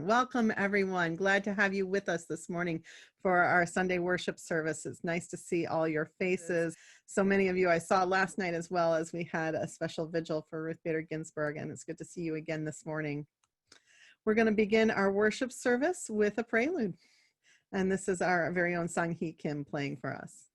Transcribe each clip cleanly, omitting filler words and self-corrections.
Welcome, everyone. Glad to have you with us this morning for our Sunday worship service. It's nice to see all your faces. So many of you I saw last night as well, as we had a special vigil for Ruth Bader Ginsburg, and it's good to see you again this morning. We're going to begin our worship service with a prelude, and this is our very own Sang Hee Kim playing for us.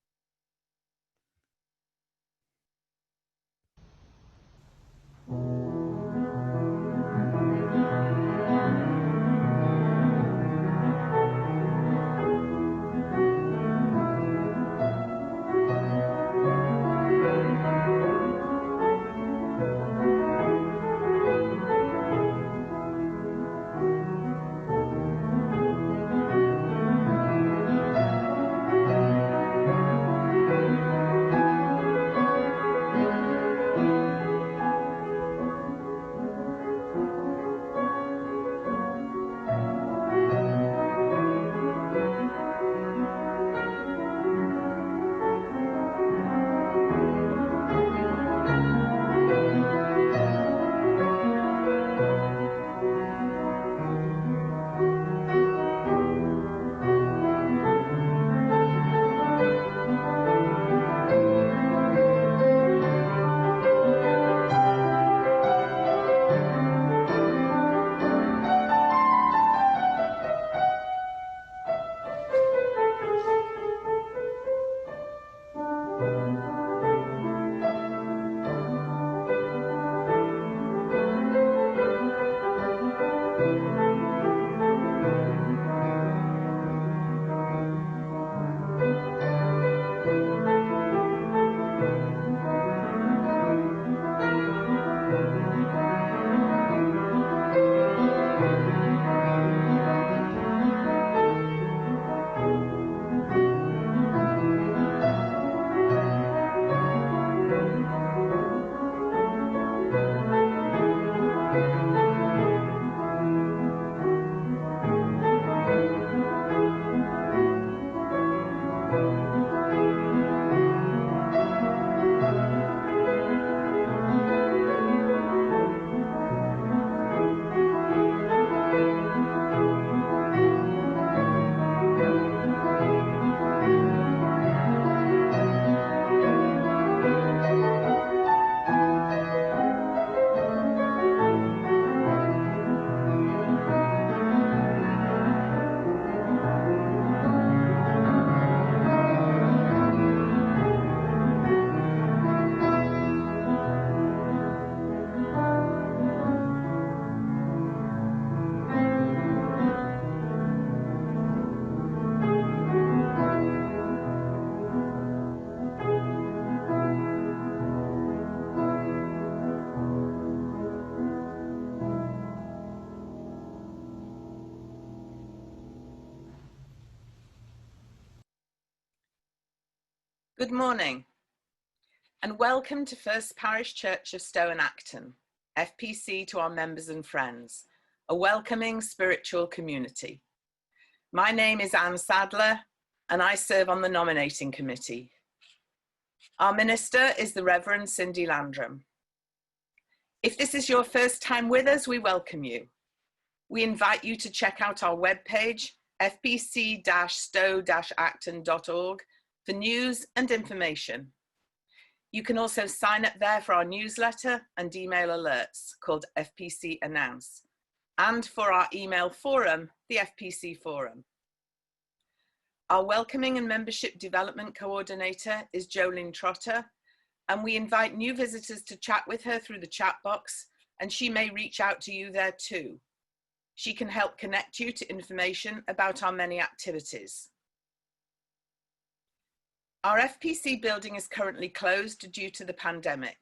Good morning and welcome to First Parish Church of Stow and Acton, FPC to our members and friends, a welcoming spiritual community. My name is Anne Sadler and I serve on the nominating committee. Our minister is the Reverend Cindy Landrum. If this is your first time with us, we welcome you. We invite you to check out our webpage, fpc-stow-acton.org, for news and information. You can also sign up there for our newsletter and email alerts called FPC Announce, and for our email forum, the FPC Forum. Our Welcoming and Membership Development Coordinator is Jolene Trotter, and we invite new visitors to chat with her through the chat box, and she may reach out to you there too. She can help connect you to information about our many activities. Our FPC building is currently closed due to the pandemic.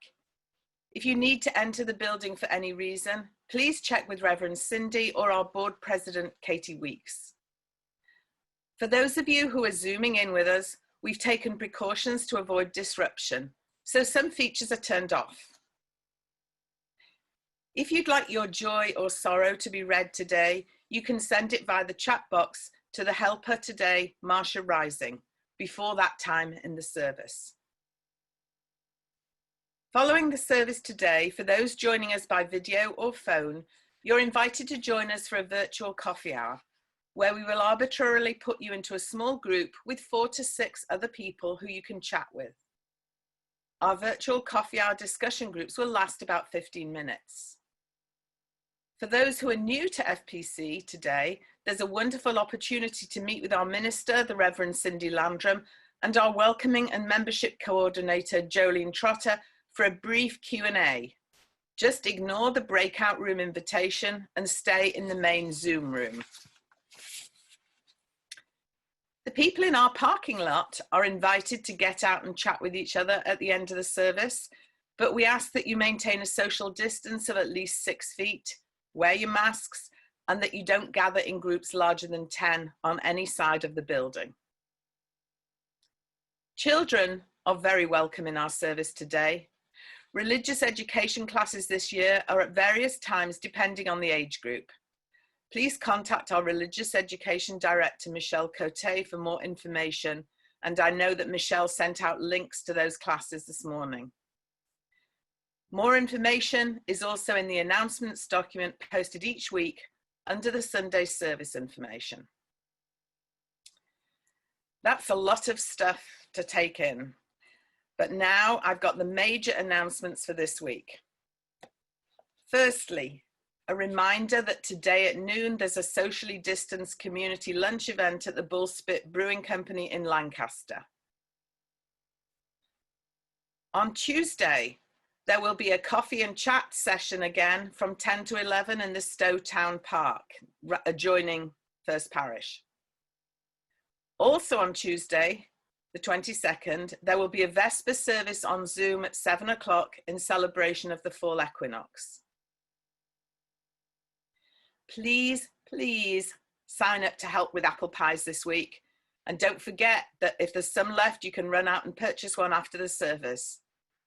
If you need to enter the building for any reason, please check with Reverend Cindy or our board president, Katie Weeks. For those of you who are Zooming in with us, we've taken precautions to avoid disruption, so some features are turned off. If you'd like your joy or sorrow to be read today, you can send it via the chat box to the helper today, Marsha Rising, before that time in the service. Following the service today, for those joining us by video or phone, You're invited to join us for a virtual coffee hour, where we will arbitrarily put you into a small group with 4 to 6 other people who you can chat with. Our virtual coffee hour discussion groups will last about 15 minutes. For those who are new to FPC today, there's a wonderful opportunity to meet with our minister, the Reverend Cindy Landrum, and our welcoming and membership coordinator, Jolene Trotter, for a brief Q&A. Just ignore the breakout room invitation and stay in the main Zoom room. The people in our parking lot are invited to get out and chat with each other at the end of the service, but we ask that you maintain a social distance of at least 6 feet, wear your masks, and that you don't gather in groups larger than 10 on any side of the building. Children are very welcome in our service today. Religious education classes this year are at various times depending on the age group. Please contact our Religious Education Director, Michelle Cote, for more information, and I know that Michelle sent out links to those classes this morning. More information is also in the announcements document posted each week under the Sunday service information. That's a lot of stuff to take in, but now I've got the major announcements for this week. Firstly, a reminder that today at noon, there's a socially distanced community lunch event at the Bullspit Brewing Company in Lancaster. On Tuesday, there will be a coffee and chat session again from 10 to 11 in the Stowe Town Park, adjoining First Parish. Also on Tuesday, the 22nd, there will be a Vesper service on Zoom at 7 o'clock in celebration of the fall equinox. Please, please sign up to help with apple pies this week. And don't forget that if there's some left, you can run out and purchase one after the service.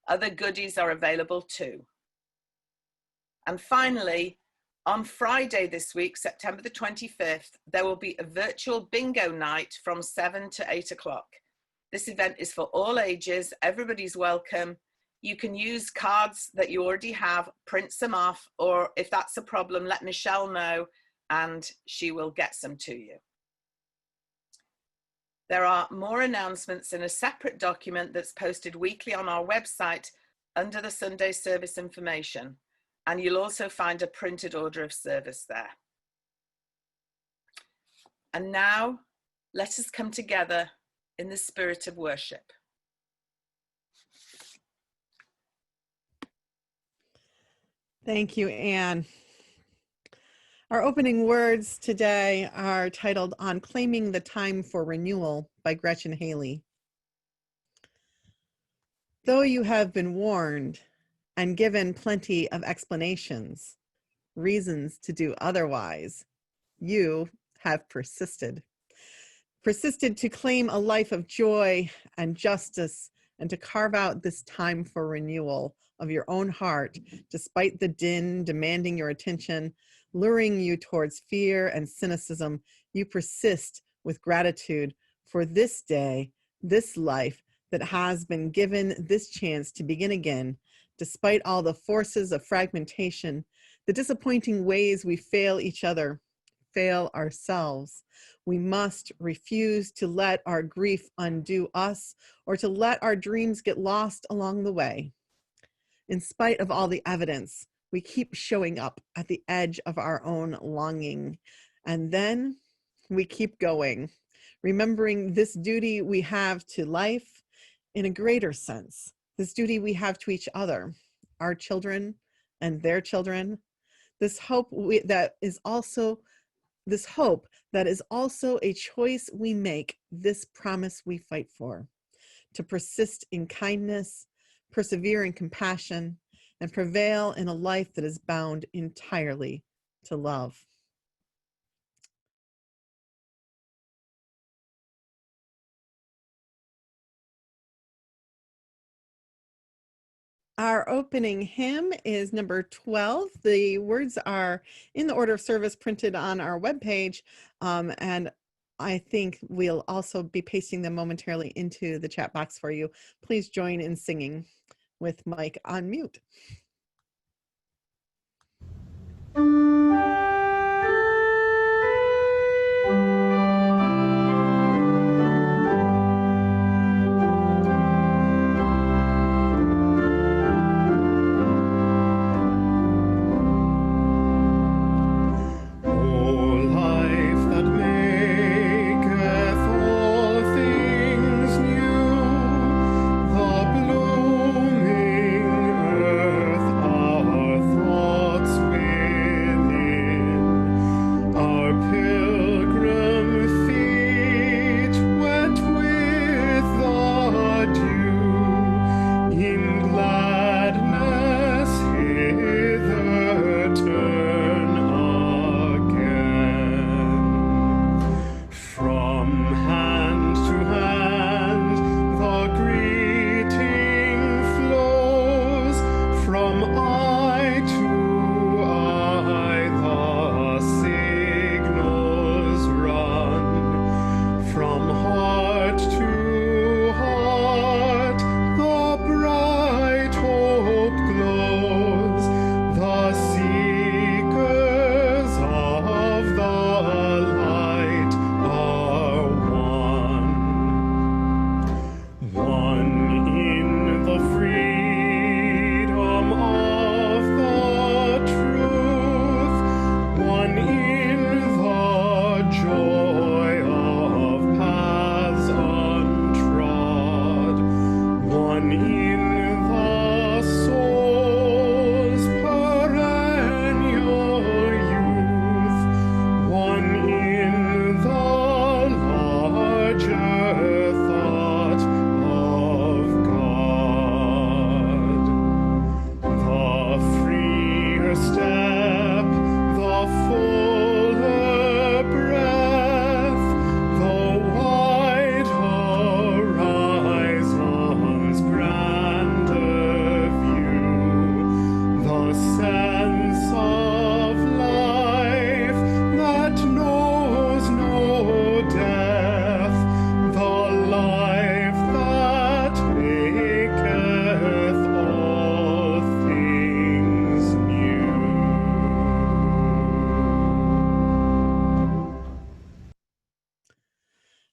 Other goodies are available too. And finally, on Friday this week, September the 25th, there will be a virtual bingo night from 7 to 8 o'clock. This event is for all ages, everybody's welcome. You can use cards that you already have, print some off, or if that's a problem, let Michelle know and she will get some to you. There are more announcements in a separate document that's posted weekly on our website under the Sunday service information, and you'll also find a printed order of service there. And now, let us come together in the spirit of worship. Thank you, Anne. Our opening words today are titled On Claiming the Time for Renewal by Gretchen Haley. Though you have been warned and given plenty of explanations, reasons to do otherwise, you have persisted to claim a life of joy and justice and to carve out this time for renewal of your own heart, despite the din demanding your attention, luring you towards fear and cynicism. You persist with gratitude for this day, this life that has been given this chance to begin again, despite all the forces of fragmentation, the disappointing ways we fail each other, fail ourselves. We must refuse to let our grief undo us or to let our dreams get lost along the way. In spite of all the evidence, we keep showing up at the edge of our own longing. And then we keep going, remembering this duty we have to life in a greater sense, this duty we have to each other, our children and their children, this hope that is also a choice we make, this promise we fight for, to persist in kindness, persevere in compassion, and prevail in a life that is bound entirely to love. Our opening hymn is number 12. The words are in the order of service printed on our webpage, and I think we'll also be pasting them momentarily into the chat box for you. Please join in singing with Mike on mute.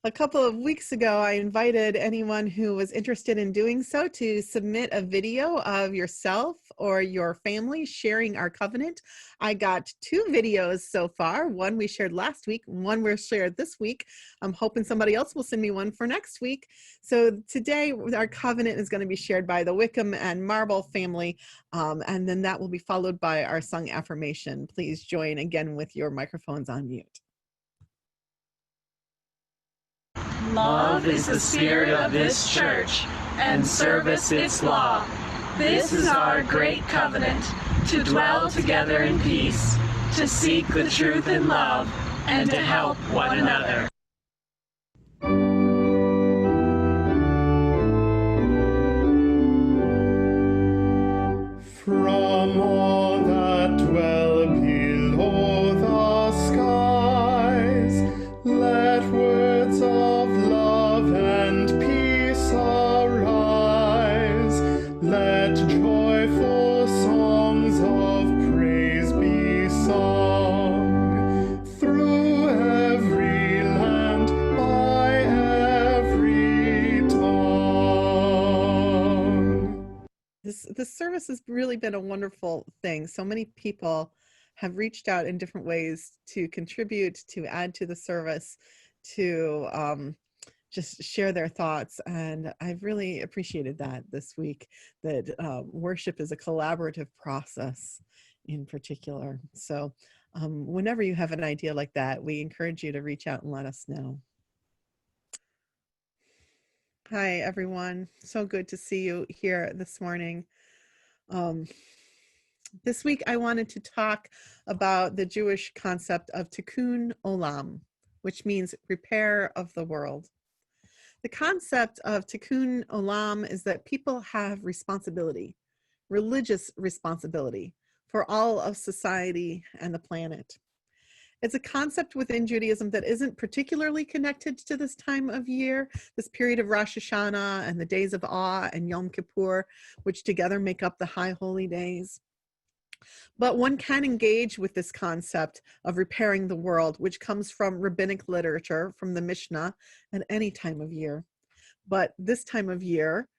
A couple of weeks ago, I invited anyone who was interested in doing so to submit a video of yourself or your family sharing our covenant. I got 2 videos so far. One we shared last week, one we're shared this week. I'm hoping somebody else will send me one for next week. So today, our covenant is going to be shared by the Wickham and Marble family, and then that will be followed by our sung affirmation. Please join again with your microphones on mute. Love is the spirit of this church, and service its law. This is our great covenant, to dwell together in peace, to seek the truth in love, and to help one another. From all that dwell below the skies, let words of love and peace arise. Let joyful songs of praise be sung through every land, by every tongue. This service has really been a wonderful thing. So many people have reached out in different ways to contribute, to add to the service, to just share their thoughts. And I've really appreciated that this week, that worship is a collaborative process in particular. So whenever you have an idea like that, we encourage you to reach out and let us know. Hi, everyone. So good to see you here this morning. This week, I wanted to talk about the Jewish concept of tikkun olam, which means repair of the world. The concept of tikkun olam is that people have responsibility, religious responsibility, for all of society and the planet. It's a concept within Judaism that isn't particularly connected to this time of year, this period of Rosh Hashanah and the days of awe and Yom Kippur, which together make up the high holy days. But one can engage with this concept of repairing the world, which comes from rabbinic literature, from the Mishnah, at any time of year. But this time of year,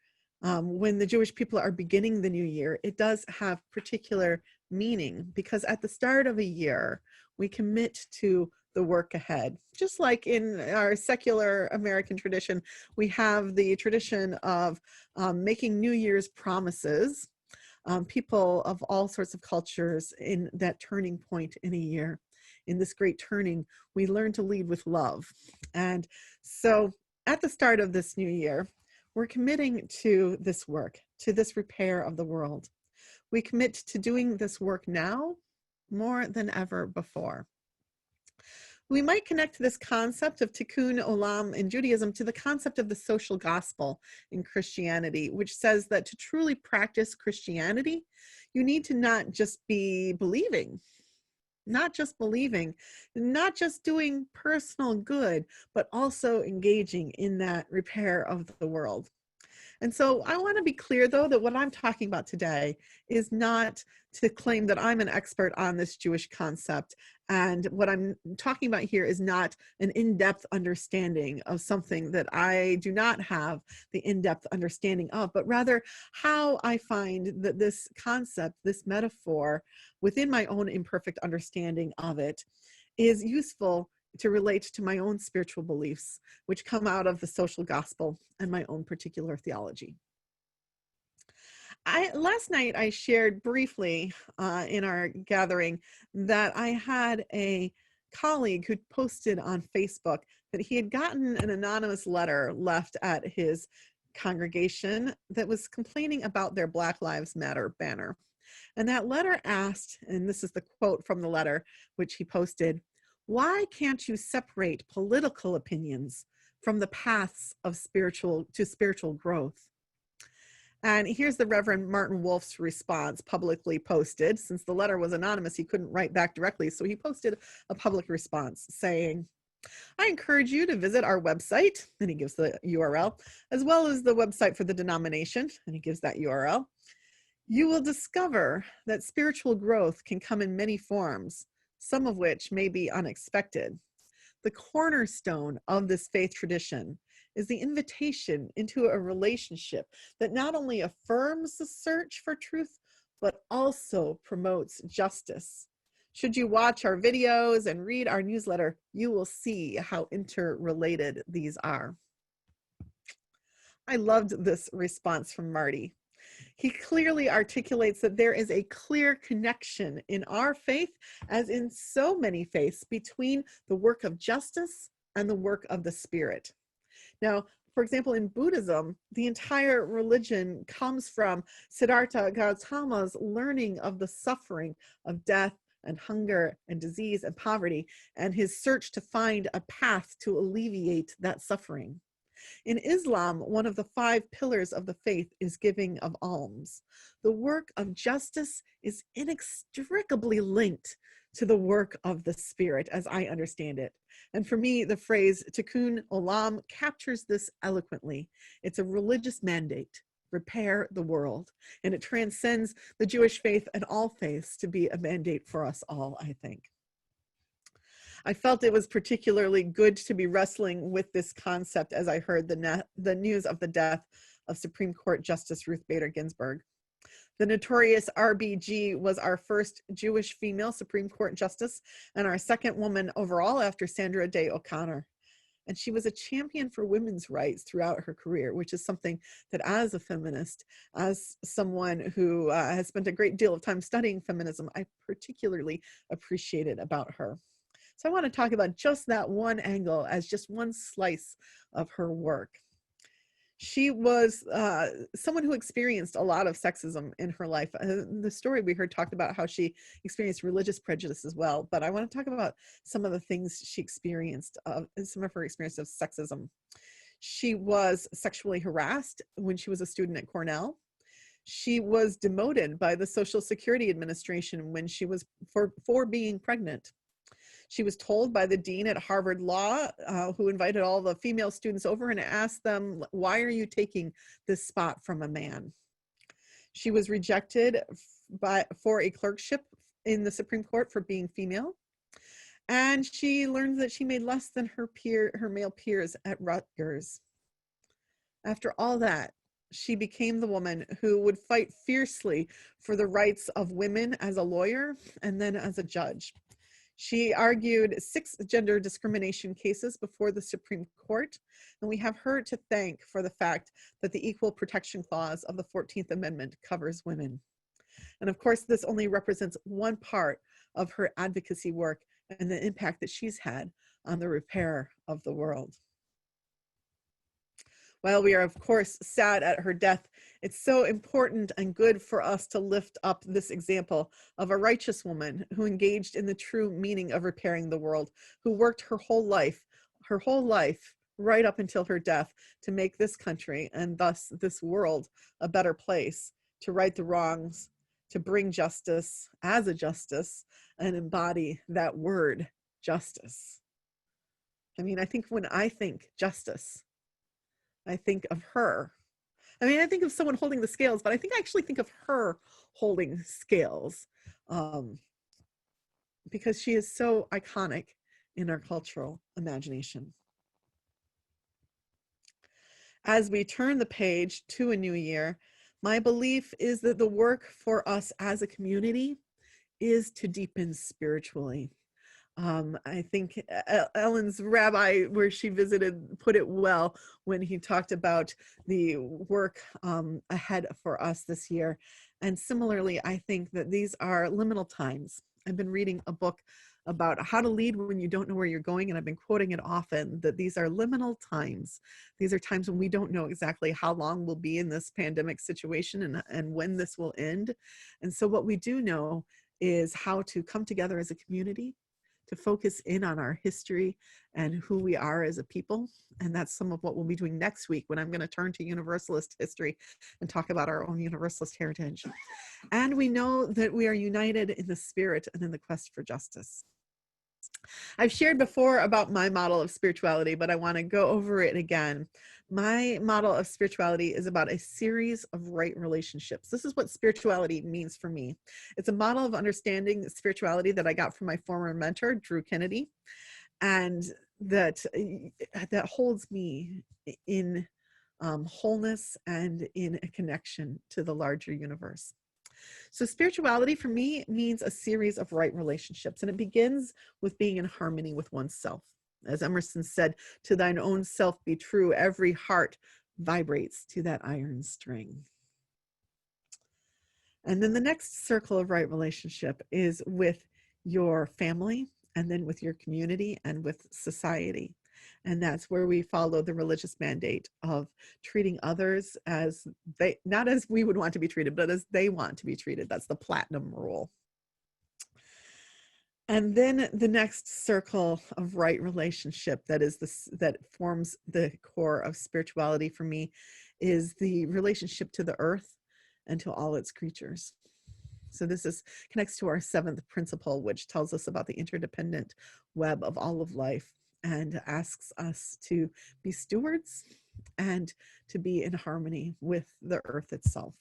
when the Jewish people are beginning the new year, it does have particular meaning, because at the start of a year, we commit to the work ahead. Just like in our secular American tradition, we have the tradition of making New Year's promises. People of all sorts of cultures, in that turning point in a year, in this great turning, we learn to lead with love. And so at the start of this new year, we're committing to this work, to this repair of the world. We commit to doing this work now more than ever before. We might connect this concept of tikkun olam in Judaism to the concept of the social gospel in Christianity, which says that to truly practice Christianity, you need to not just be believing, not just doing personal good, but also engaging in that repair of the world. And so I want to be clear, though, that what I'm talking about today is not to claim that I'm an expert on this Jewish concept. And what I'm talking about here is not an in-depth understanding of something that I do not have the in-depth understanding of, but rather how I find that this concept, this metaphor, within my own imperfect understanding of it, is useful to relate to my own spiritual beliefs, which come out of the social gospel and my own particular theology. Last night I shared briefly in our gathering that I had a colleague who posted on Facebook that he had gotten an anonymous letter left at his congregation that was complaining about their Black Lives Matter banner. And that letter asked, and this is the quote from the letter which he posted, "Why can't you separate political opinions from the paths of spiritual growth?" And here's the Reverend Martin Wolf's response, publicly posted. Since the letter was anonymous, he couldn't write back directly, so he posted a public response saying, "I encourage you to visit our website," and he gives the URL, "as well as the website for the denomination," and he gives that URL. "You will discover that spiritual growth can come in many forms, some of which may be unexpected. The cornerstone of this faith tradition is the invitation into a relationship that not only affirms the search for truth, but also promotes justice. Should you watch our videos and read our newsletter, you will see how interrelated these are. I loved this response from Marty. He clearly articulates that there is a clear connection in our faith, as in so many faiths, between the work of justice and the work of the Spirit. Now, for example, in Buddhism, the entire religion comes from Siddhartha Gautama's learning of the suffering of death and hunger and disease and poverty, and his search to find a path to alleviate that suffering. In Islam, one of the 5 pillars of the faith is giving of alms. The work of justice is inextricably linked to the work of the Spirit, as I understand it. And for me, the phrase tikkun olam captures this eloquently. It's a religious mandate: repair the world. And it transcends the Jewish faith and all faiths to be a mandate for us all, I think. I felt it was particularly good to be wrestling with this concept as I heard the news of the death of Supreme Court Justice Ruth Bader Ginsburg. The notorious RBG was our first Jewish female Supreme Court justice and our second woman overall after Sandra Day O'Connor. And she was a champion for women's rights throughout her career, which is something that as a feminist, as someone who has spent a great deal of time studying feminism, I particularly appreciated about her. So I want to talk about just that one angle as just one slice of her work. She was someone who experienced a lot of sexism in her life. The story we heard talked about how she experienced religious prejudice as well, but I want to talk about some of the things she experienced, some of her experience of sexism. She was sexually harassed when she was a student at Cornell. She was demoted by the Social Security Administration when she was for being pregnant. She was told by the dean at Harvard Law, who invited all the female students over and asked them, why are you taking this spot from a man? She was rejected for a clerkship in the Supreme Court for being female. And she learned that she made less than her male peers at Rutgers. After all that, she became the woman who would fight fiercely for the rights of women as a lawyer and then as a judge. She argued 6 gender discrimination cases before the Supreme Court, and we have her to thank for the fact that the Equal Protection Clause of the 14th Amendment covers women. And of course, this only represents one part of her advocacy work and the impact that she's had on the repair of the world. While we are, of course, sad at her death, it's so important and good for us to lift up this example of a righteous woman who engaged in the true meaning of repairing the world, who worked her whole life, right up until her death, to make this country and thus this world a better place, to right the wrongs, to bring justice as a justice, and embody that word, justice. I mean, I think when I think justice, I think of her. I mean, I think of someone holding the scales, but I actually think of her holding scales because she is so iconic in our cultural imagination. As we turn the page to a new year, my belief is that the work for us as a community is to deepen spiritually. I think Ellen's rabbi, where she visited, put it well when he talked about the work ahead for us this year. And similarly, I think that these are liminal times. I've been reading a book about how to lead when you don't know where you're going, and I've been quoting it often, that these are liminal times. These are times when we don't know exactly how long we'll be in this pandemic situation and when this will end. And so what we do know is how to come together as a community, to focus in on our history and who we are as a people. And that's some of what we'll be doing next week, when I'm going to turn to Universalist history and talk about our own Universalist heritage. And we know that we are united in the spirit and in the quest for justice. I've shared before about my model of spirituality, but I want to go over it again. My model of spirituality is about a series of right relationships. This is what spirituality means for me. It's a model of understanding spirituality that I got from my former mentor, Drew Kennedy. And that that holds me in wholeness and in a connection to the larger universe. So spirituality for me means a series of right relationships, and it begins with being in harmony with oneself. As Emerson said, to thine own self be true, every heart vibrates to that iron string. And then the next circle of right relationship is with your family, and then with your community and with society. And that's where we follow the religious mandate of treating others as they, not as we would want to be treated, but as they want to be treated. That's the platinum rule. And then the next circle of right relationship that is this, that forms the core of spirituality for me, is the relationship to the earth and to all its creatures. So this is connects to our seventh principle, which tells us about the interdependent web of all of life and asks us to be stewards and to be in harmony with the earth itself.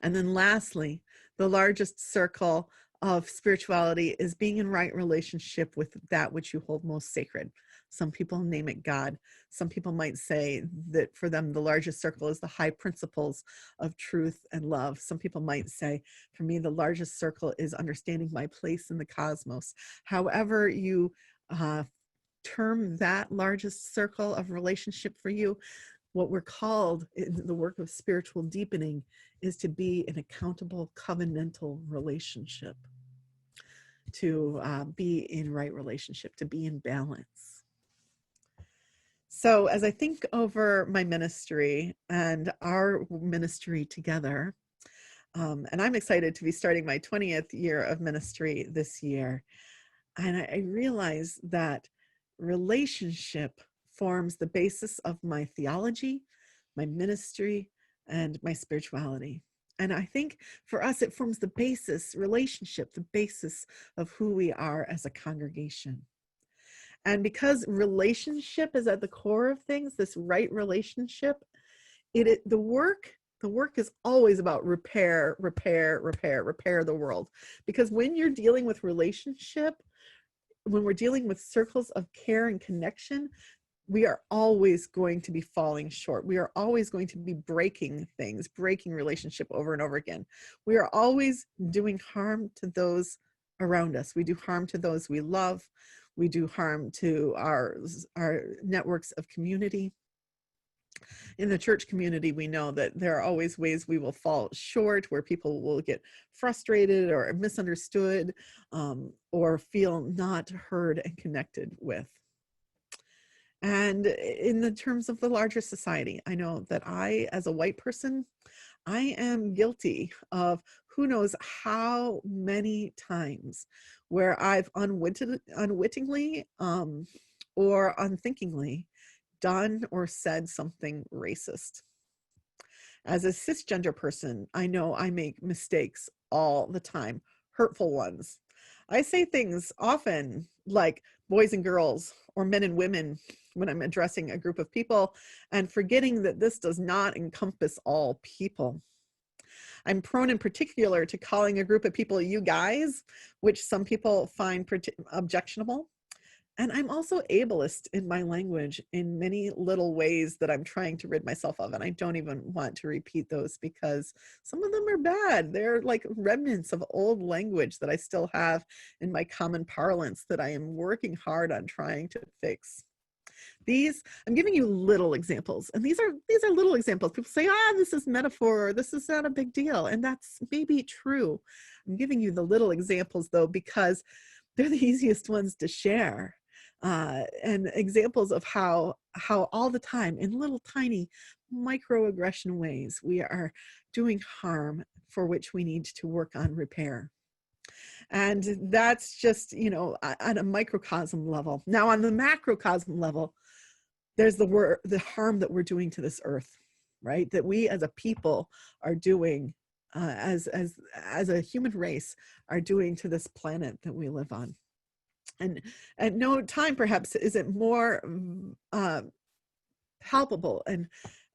And then lastly, the largest circle of spirituality is being in right relationship with that which you hold most sacred. Some people name it God. Some people might say that for them, the largest circle is the high principles of truth and love. Some people might say, for me, the largest circle is understanding my place in the cosmos. However you term that largest circle of relationship for you, what we're called in the work of spiritual deepening is to be an accountable covenantal relationship, to be in right relationship, to be in balance. So as I think over my ministry and our ministry together, and I'm excited to be starting my 20th year of ministry this year, and I realize that relationship forms the basis of my theology, my ministry, and my spirituality. And I think for us, it forms the basis, relationship, the basis of who we are as a congregation. And because relationship is at the core of things, this right relationship, the work is always about repair the world. Because when you're dealing with relationship, when we're dealing with circles of care and connection, we are always going to be falling short. We are always going to be breaking things, breaking relationship over and over again. We are always doing harm to those around us. We do harm to those we love. We do harm to our networks of community. In the church community, we know that there are always ways we will fall short, where people will get frustrated or misunderstood, or feel not heard and connected with. And in the terms of the larger society, I know that I, as a white person, I am guilty of who knows how many times where I've unwittingly or unthinkingly done or said something racist. As a cisgender person, I know I make mistakes all the time, hurtful ones. I say things often like boys and girls or men and women when I'm addressing a group of people, and forgetting that this does not encompass all people. I'm prone in particular to calling a group of people you guys, which some people find objectionable. And I'm also ableist in my language in many little ways that I'm trying to rid myself of. And I don't even want to repeat those because some of them are bad. They're like remnants of old language that I still have in my common parlance that I am working hard on trying to fix. I'm giving you little examples, and these are little examples. People say, this is metaphor, or this is not a big deal. And that's maybe true. I'm giving you the little examples though, because they're the easiest ones to share. And examples of how all the time in little tiny microaggression ways we are doing harm for which we need to work on repair. And that's just, on a microcosm level. Now on the macrocosm level, there's the harm that we're doing to this earth, right? That we as a people are doing, as a human race, are doing to this planet that we live on. And at no time, perhaps, is it more palpable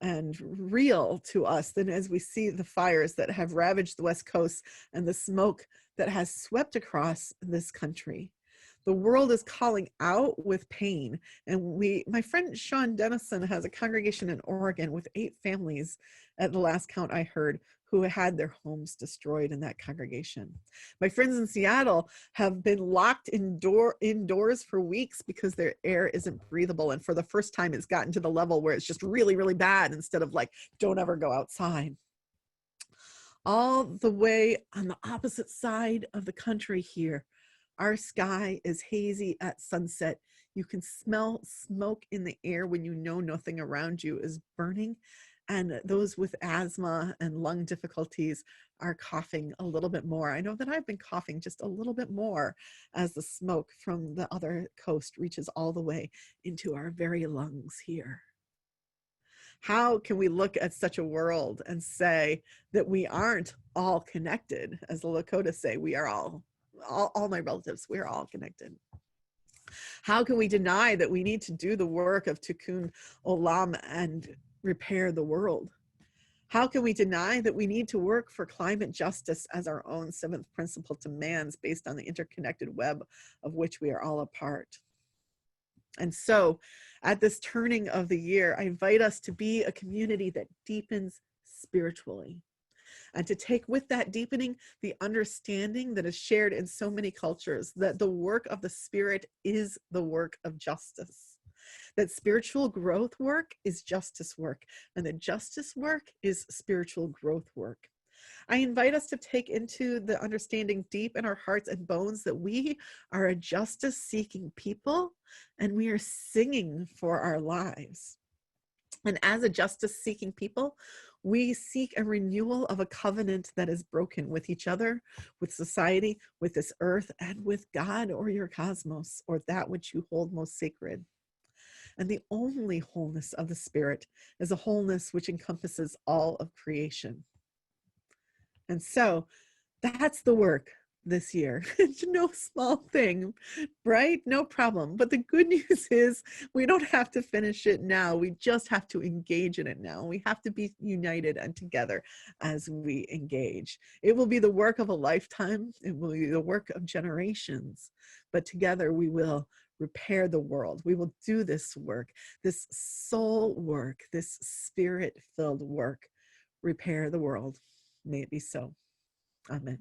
and real to us than as we see the fires that have ravaged the West Coast and the smoke that has swept across this country. The world is calling out with pain. And my friend Sean Dennison has a congregation in Oregon with 8 families at the last count I heard who had their homes destroyed in that congregation. My friends in Seattle have been locked indoors for weeks because their air isn't breathable. And for the first time, it's gotten to the level where it's just really, really bad instead of like, don't ever go outside. All the way on the opposite side of the country here, our sky is hazy at sunset. You can smell smoke in the air when you know nothing around you is burning. And those with asthma and lung difficulties are coughing a little bit more. I know that I've been coughing just a little bit more as the smoke from the other coast reaches all the way into our very lungs here. How can we look at such a world and say that we aren't all connected? As the Lakota say, we are all my relatives, we're all connected. How can we deny that we need to do the work of Tikkun Olam and repair the world? How can we deny that we need to work for climate justice as our own 7th principle demands based on the interconnected web of which we are all a part? And so at this turning of the year, I invite us to be a community that deepens spiritually, and to take with that deepening the understanding that is shared in so many cultures, that the work of the Spirit is the work of justice, that spiritual growth work is justice work, and that justice work is spiritual growth work. I invite us to take into the understanding deep in our hearts and bones that we are a justice-seeking people, and we are singing for our lives. And as a justice-seeking people, we seek a renewal of a covenant that is broken with each other, with society, with this earth, and with God or your cosmos, or that which you hold most sacred. And the only wholeness of the Spirit is a wholeness which encompasses all of creation. And so that's the work this year. It's no small thing, right? No problem. But the good news is we don't have to finish it now. We just have to engage in it now. We have to be united and together as we engage. It will be the work of a lifetime. It will be the work of generations. But together we will repair the world. We will do this work, this soul work, this Spirit-filled work. Repair the world. May it be so. Amen.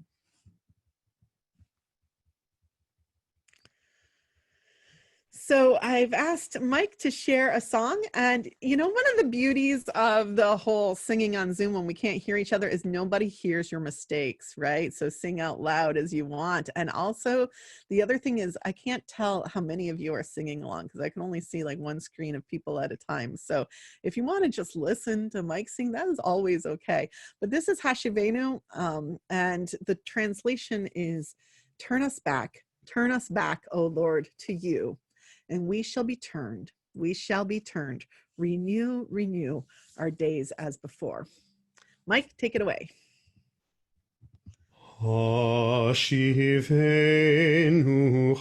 So I've asked Mike to share a song, and you know, one of the beauties of the whole singing on Zoom when we can't hear each other is nobody hears your mistakes, right? So sing out loud as you want. And also the other thing is I can't tell how many of you are singing along because I can only see like one screen of people at a time. So if you want to just listen to Mike sing, that is always okay. But this is Hashivenu, and the translation is turn us back, O Lord, to you. And we shall be turned, renew our days as before. Mike, take it away. Hashivenu,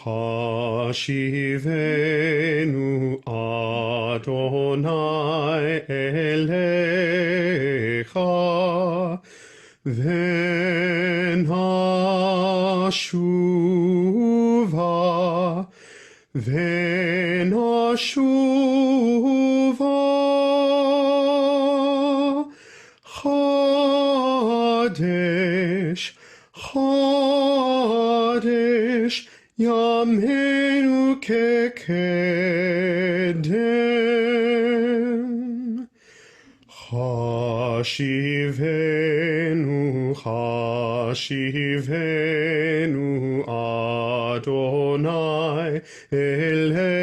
Adonai elecha, v'nashuva, Chodesh, Yameinu kekedem. Hashivenu, Adonai elecha,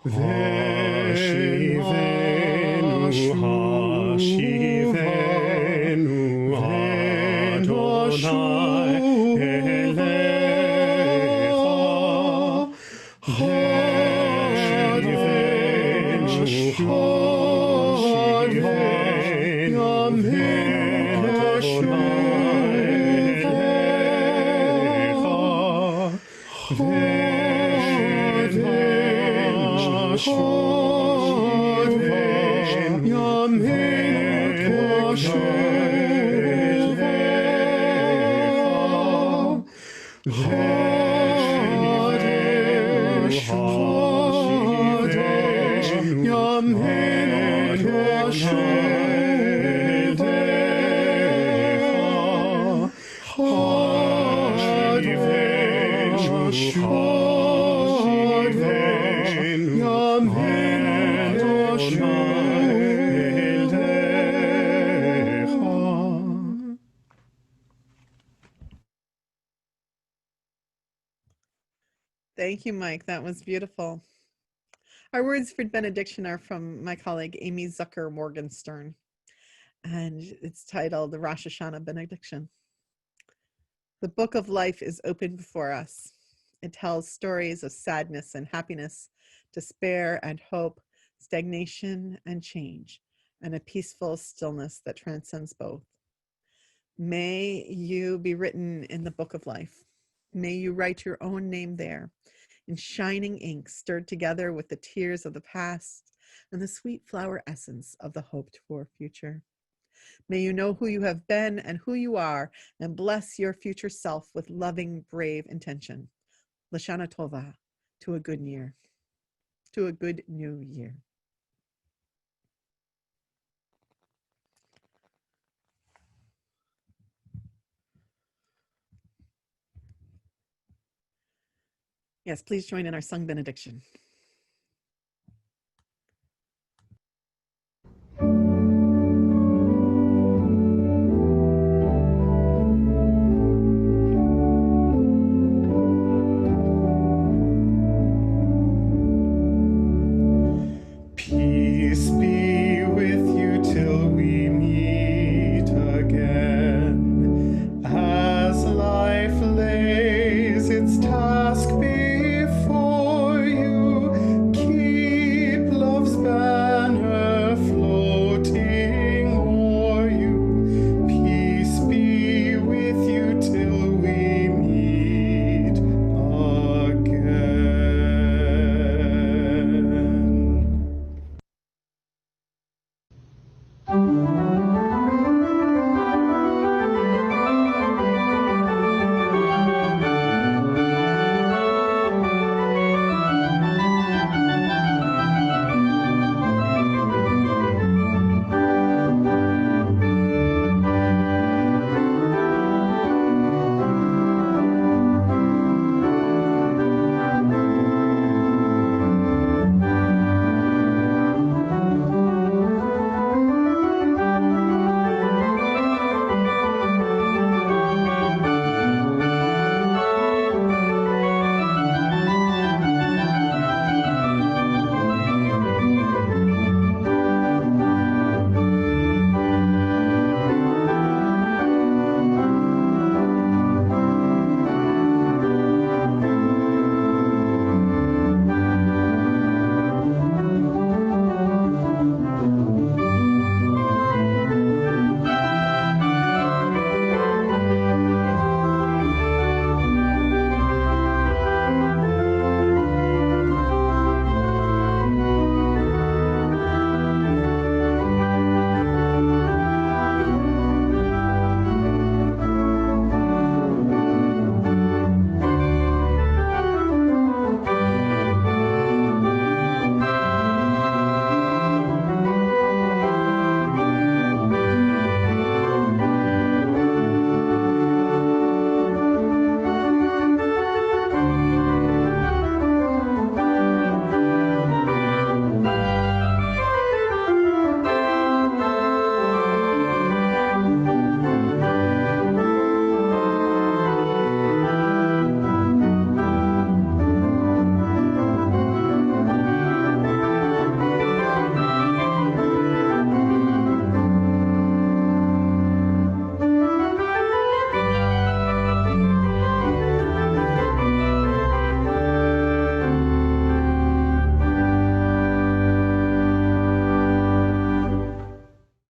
Hashivenu, Adonai elecha, Thank you, Mike. That was beautiful. Our words for benediction are from my colleague Amy Zucker Morgenstern, and it's titled The Rosh Hashanah Benediction. The book of life is open before us. It tells stories of sadness and happiness, despair and hope, stagnation and change, and a peaceful stillness that transcends both. May you be written in the book of life. May you write your own name there in shining ink stirred together with the tears of the past and the sweet flower essence of the hoped for future. May you know who you have been and who you are, and bless your future self with loving, brave intention. Lashana Tova, to a good year, to a good new year. Yes, please join in our sung benediction.